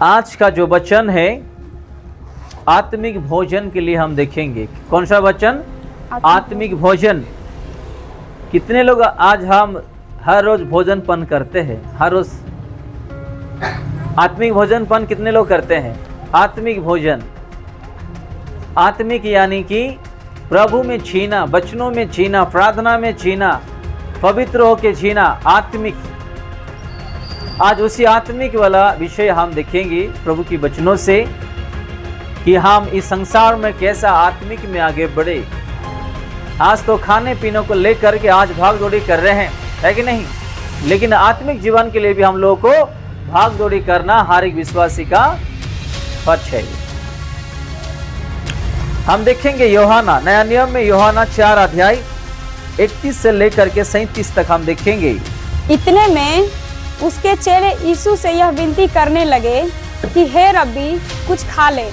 आज का जो वचन है आत्मिक भोजन के लिए हम देखेंगे। कौन सा वचन? आत्मिक भोजन। कितने लोग आज हम हर रोज भोजन पान करते हैं? हर रोज आत्मिक भोजन पान कितने लोग करते हैं? आत्मिक भोजन, आत्मिक यानी कि प्रभु में जीना, वचनों में जीना, प्रार्थना में जीना, पवित्र होकर जीना, आत्मिक। आज उसी आत्मिक वाला विषय हम देखेंगे प्रभु की वचनों से कि हम इस संसार में कैसा आत्मिक में आगे बढ़े। आज तो खाने पीने को लेकर के आज भाग दौड़ी कर रहे हैं, है कि नहीं? लेकिन आत्मिक जीवन के लिए भी हम लोगों को भाग दौड़ी करना हर एक विश्वासी का फर्ज है। हम देखेंगे यूहन्ना, नया नियम में यूहन्ना 4 अध्याय 31 से लेकर के 37 तक हम देखेंगे। इतने में उसके चेले यीशु से यह विनती करने लगे कि हे रब्बी, कुछ खा ले।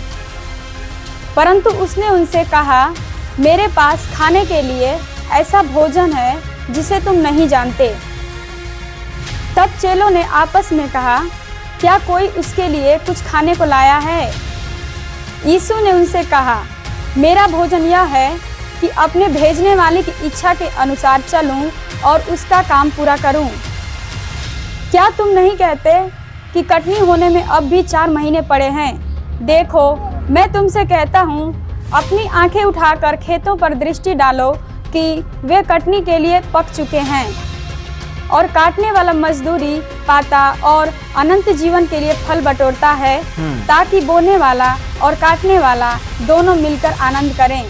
परंतु उसने उनसे कहा, मेरे पास खाने के लिए ऐसा भोजन है जिसे तुम नहीं जानते। तब चेलों ने आपस में कहा, क्या कोई उसके लिए कुछ खाने को लाया है? यीशु ने उनसे कहा, मेरा भोजन यह है कि अपने भेजने वाले की इच्छा के अनुसार चलूं और उसका काम पूरा करूं। क्या तुम नहीं कहते कि कटनी होने में अब भी 4 महीने पड़े हैं? देखो, मैं तुमसे कहता हूँ, अपनी आंखें उठाकर खेतों पर दृष्टि डालो कि वे कटनी के लिए पक चुके हैं और काटने वाला मजदूरी पाता और अनंत जीवन के लिए फल बटोरता है, ताकि बोने वाला और काटने वाला दोनों मिलकर आनंद करें।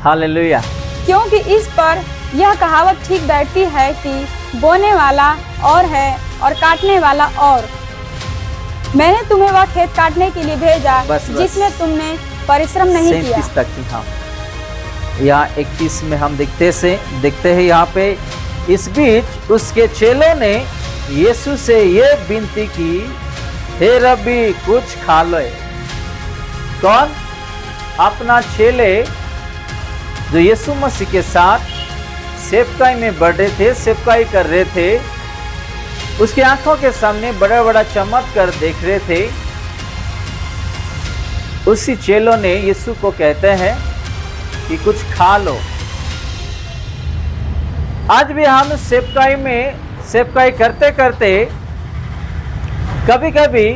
हालेलुया। क्योंकि इस पर यह कहावत ठीक बैठती है कि बोने वाला और है और काटने वाला और। मैंने तुम्हें वह खेत काटने के लिए भेजा जिसमें तुमने परिश्रम नहीं किया। 37 तक हम यहाँ 31 में हम देखते हैं यहाँ पे, इस बीच उसके चेलों ने यीशु से ये विनती की, हे रब्बी, कुछ खा लो। कौन? अपना चेले जो यीशु मसीह के साथ सेवकाई में बढ़ रहे थे, सेवकाई कर रहे थे, उसकी आंखों के सामने बड़ा बड़ा चमत्कार देख रहे थे। उसी चेलों ने यीशु को कहते हैं कि कुछ खा लो। आज भी हम सेवकाई करते करते कभी कभी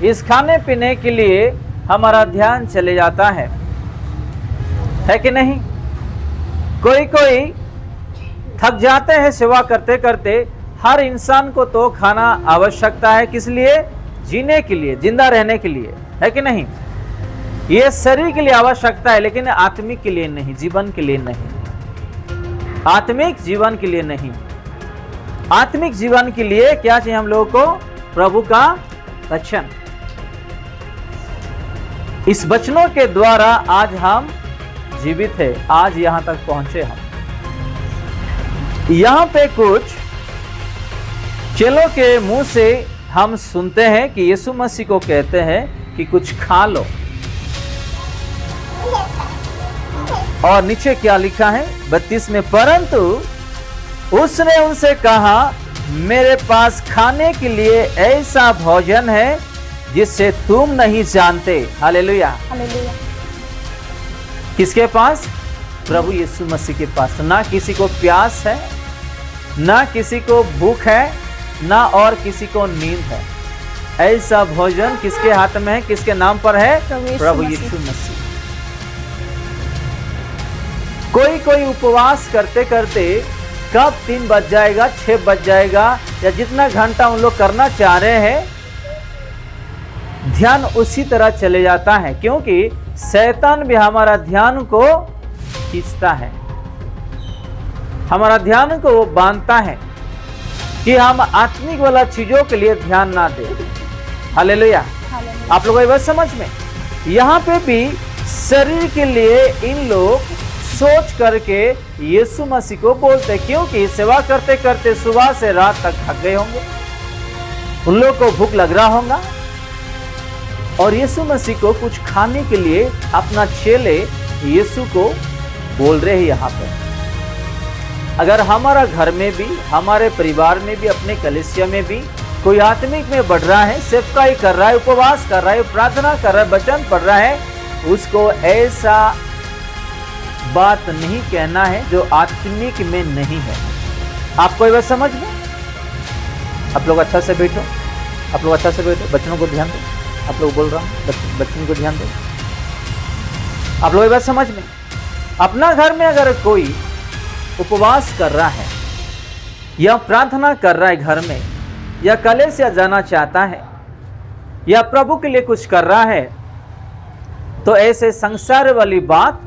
इस खाने पीने के लिए हमारा ध्यान चले जाता है कि नहीं? कोई थक जाते हैं सेवा करते करते। हर इंसान को तो खाना आवश्यकता है, किस लिए? जीने के लिए, जिंदा रहने के लिए, है कि नहीं? ये शरीर के लिए आवश्यकता है, लेकिन आत्मिक के लिए नहीं, जीवन के लिए नहीं, आत्मिक जीवन के लिए नहीं। आत्मिक जीवन के लिए क्या चाहिए हम लोगों को? प्रभु का वचन। इस वचनों के द्वारा आज हम जीवित है, आज यहां तक पहुंचे हम। यहां पे कुछ चेलों के मुंह से हम सुनते हैं कि यीशु मसीह को कहते हैं कि कुछ खा लो। और नीचे क्या लिखा है 32 में, परंतु उसने उनसे कहा, मेरे पास खाने के लिए ऐसा भोजन है जिससे तुम नहीं जानते। हालेलुया। हालेलुया। किसके पास? प्रभु यीशु मसीह के पास। ना किसी को प्यास है, ना किसी को भूख है, ना और किसी को नींद है। ऐसा भोजन किसके हाथ में है? किसके नाम पर है? प्रभु यीशु मसीह। कोई उपवास करते करते कब 3 बज जाएगा, 6 बज जाएगा, या जितना घंटा उन लोग करना चाह रहे हैं, ध्यान उसी तरह चले जाता है, क्योंकि शैतान भी हमारा ध्यान को खींचता है, हमारा ध्यान को वो बांधता है कि हम आत्मिक वाला चीजों के लिए ध्यान ना दें। हालेलुया। आप लोगों को बात समझ में? यहाँ पे भी शरीर के लिए इन लोग सोच करके यीशु मसीह को बोलते, क्योंकि सेवा करते करते सुबह से रात तक थक गए होंगे, उन लोग को भूख लग रहा होगा, और यीशु मसीह को कुछ खाने के लिए अपना चेले यीशु को बोल रहे हैं। यहाँ पे अगर हमारा घर में भी, हमारे परिवार में भी, अपने कलीसिया में भी कोई आत्मिक में बढ़ रहा है, सेवकाई कर रहा है, उपवास कर रहा है, प्रार्थना कर रहा है, वचन पढ़ रहा है, उसको ऐसा बात नहीं कहना है जो आत्मिक में नहीं है। आपको ये बात समझ में? आप लोग अच्छा से बैठो, आप लोग अच्छा से बैठो, बच्चों को ध्यान दो, आप लोग बोल रहा हूँ, बच्चों को ध्यान दो। आप लोग ये बात समझ में? अपना घर में अगर कोई उपवास कर रहा है या प्रार्थना कर रहा है घर में, या कलीसिया जाना चाहता है, या प्रभु के लिए कुछ कर रहा है, तो ऐसे संसार वाली बात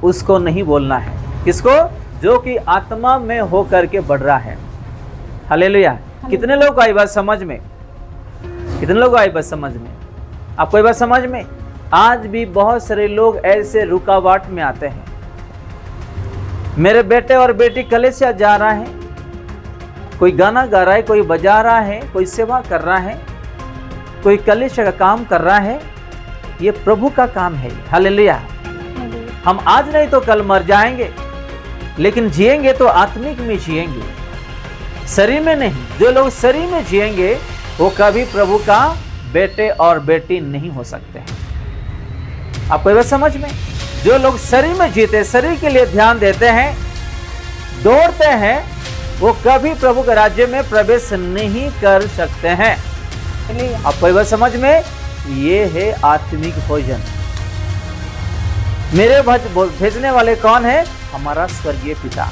उसको नहीं बोलना है। किसको? जो कि आत्मा में हो करके बढ़ रहा है। हालेलुया। कितने लोग आई बात समझ में? कितने लोग आई बात समझ में? आपको ये बात समझ में? आज भी बहुत सारे लोग ऐसे रुकावट में आते हैं। मेरे बेटे और बेटी कलीसिया जा रहा है, कोई गाना गा रहा है, कोई बजा रहा है, कोई सेवा कर रहा है, कोई कलीसिया का काम कर रहा है, ये प्रभु का काम है। हालेलुया। हम आज नहीं तो कल मर जाएंगे, लेकिन जिएंगे तो आत्मिक में जिएंगे, शरीर में नहीं। जो लोग शरीर में जिएंगे वो कभी प्रभु का बेटे और बेटी नहीं हो सकते हैं। आपको ये बात समझ में? जो लोग शरीर में जीते, शरीर के लिए ध्यान देते हैं, दौड़ते हैं, वो कभी प्रभु के राज्य में प्रवेश नहीं कर सकते हैं। आपको ये बात समझ में? ये है आत्मिक भोजन। मेरे भेजने वाले कौन है? हमारा स्वर्गीय पिता।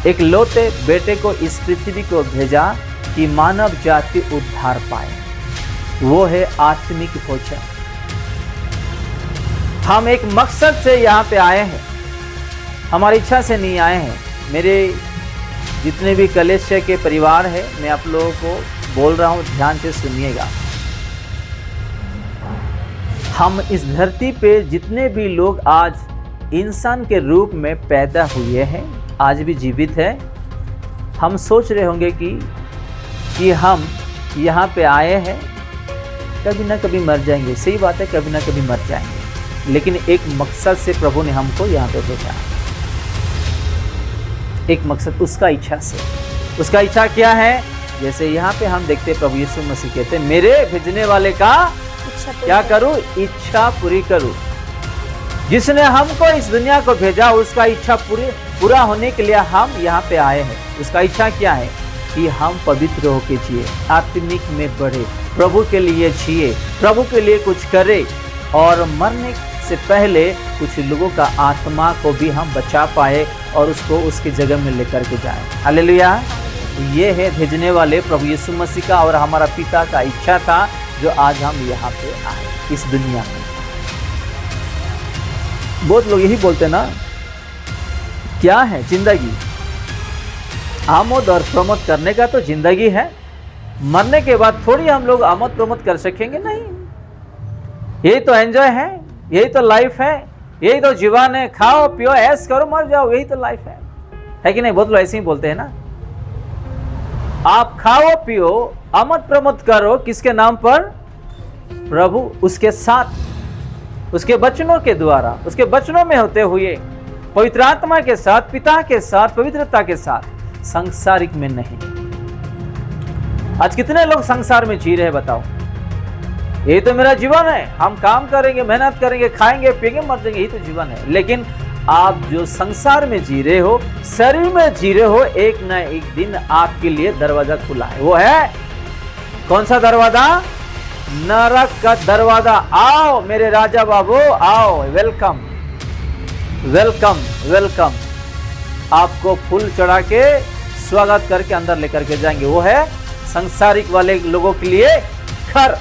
एक लौते बेटे को इस पृथ्वी को भेजा कि मानव जाति उद्धार पाए। वो है आत्मिक भोजन। हम एक मकसद से यहाँ पे आए हैं, हमारी इच्छा से नहीं आए हैं। मेरे जितने भी कलीसिया के परिवार है, मैं आप लोगों को बोल रहा हूँ, ध्यान से सुनिएगा। हम इस धरती पे जितने भी लोग आज इंसान के रूप में पैदा हुए हैं, आज भी जीवित है, हम सोच रहे होंगे कि हम यहाँ पे आए हैं, कभी ना कभी मर जाएंगे। सही बात है, कभी ना कभी मर जाएंगे, लेकिन एक मकसद से प्रभु ने हमको यहाँ पे भेजा। एक मकसद, उसका इच्छा से। उसका इच्छा क्या है? जैसे यहाँ पे हम देखते प्रभु यीशु मसीह कहते, मेरे भेजने वाले का क्या करूं? इच्छा पूरी करूं। जिसने हमको इस दुनिया को भेजा, उसका इच्छा पूरा होने के लिए हम यहाँ पे आए हैं। उसका इच्छा क्या है? कि हम पवित्र होके जिए, आत्मिक में बढ़े, प्रभु के लिए जिए, प्रभु के लिए कुछ करे, और मरने से पहले कुछ लोगों का आत्मा को भी हम बचा पाए और उसको उसकी जगह में लेकर के जाए। हालेलुया। ये है भेजने वाले प्रभु यीशु मसीह का और हमारा पिता का इच्छा था, जो आज हम यहाँ पे आए इस दुनिया में। बहुत लोग यही बोलते ना, क्या है जिंदगी? आमोद और प्रमोद करने का तो जिंदगी है, मरने के बाद थोड़ी हम लोग आमोद प्रमोद कर सकेंगे। नहीं, यही तो एंजॉय है, यही तो लाइफ है, यही तो जीवन है। खाओ पियो ऐश करो मर जाओ, यही तो लाइफ है कि नहीं? बहुत लोग ऐसे ही बोलते हैं ना। आप खाओ पियो आमोद प्रमोद करो, किसके नाम पर? प्रभु, उसके साथ, उसके वचनों के द्वारा, उसके वचनों में होते हुए, पवित्र आत्मा के साथ, पिता के साथ, पवित्रता के साथ, सांसारिक में नहीं। आज कितने लोग संसार में जी रहे हैं बताओ? यही तो मेरा जीवन है, हम काम करेंगे, मेहनत करेंगे, खाएंगे पिएंगे मर जाएंगे, यही तो जीवन है। लेकिन आप जो संसार में जी रहे हो, शरीर में जी रहे हो, एक न एक दिन आपके लिए दरवाजा खुला है। वो है कौन सा दरवाजा? नरक का दरवाजा। आओ मेरे राजा बाबू, आओ, वेलकम वेलकम वेलकम। आपको फूल चढ़ा के स्वागत करके अंदर लेकर के जाएंगे। वो है संसारिक वाले लोगों के लिए घर।